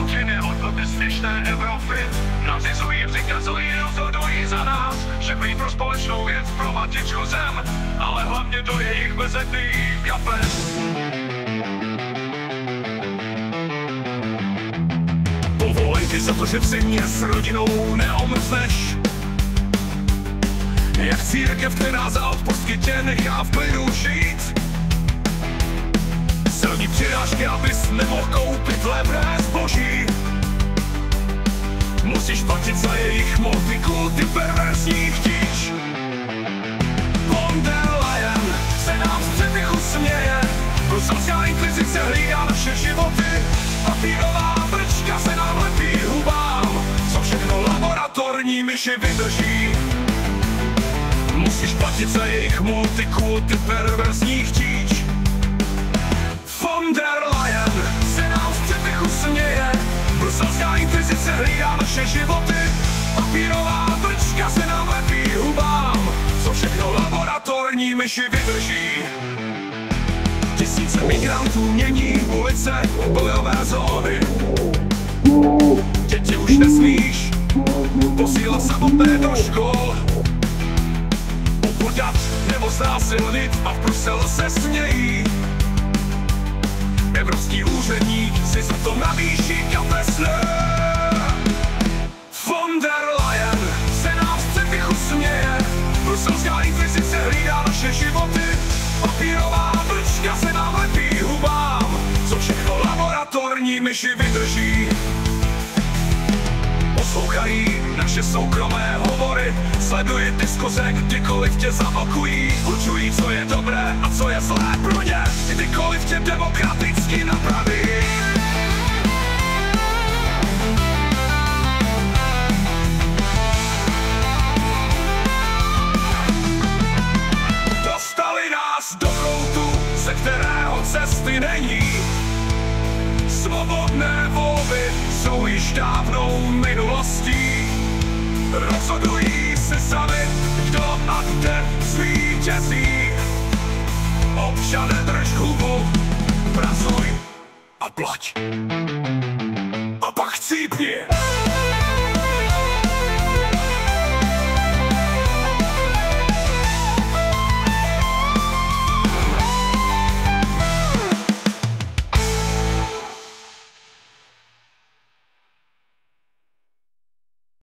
Putiny od bezpečné Evropy nařizují, přikazují, rozhodují za nás. Šefují pro společnou věc, pro matičku zem, ale hlavně do jejich bezedných kapes. Povolejte za to, že v zimě s rodinou neomrzneš. Jak církev, která za odpustky tě nechá v klidu žít. Silní přirážky, abys nemohl koupit levné zboží. Musíš platit za jejich motiku, ty perverzní chtíč. Von der Leyen se nám z přepichu směje. Bruselská inkvizice hlídá naše životy. Papírová brčka se nám lepí hubám. Co všechno laboratorní myši vydrží. Musíš platit za jejich multiku, ty perverzní chtíč. Von der Leyen se nám v přepichu směje. Bruselská inkvizice hlídá naše životy. Papírová brčka se nám lepí hubám. Co všechno laboratorní myši vydrží. Tisíce migrantů mění ulice, bojové zóny. Děti už nesmíš posílat samotné do škol. Upodat nebo znásilnit a v Bruselu se smějí. Evropský úředník si za to navýší kapesle. Von der Leyen se nám v přepichu směje. Bruselská inkvizice hlídá naše životy. Papírová brčka se nám lepí hubám. Co všechno laboratorní myši vydrží. Poslouchají naše soukromé hovory. Sledují diskuze, kdykoliv tě zablokují. Určují, co je dobré a co je zlé pro ně. Kdykoliv tě demokraticky napraví. Dostali nás do koutu, ze kterého cesty není. Svobodné volby jsou již dávnou minulostí. Rozhodují se sami, kdo a kde zvítězí. Občane, drž hubu, pracuj a plať. A pak chcípni.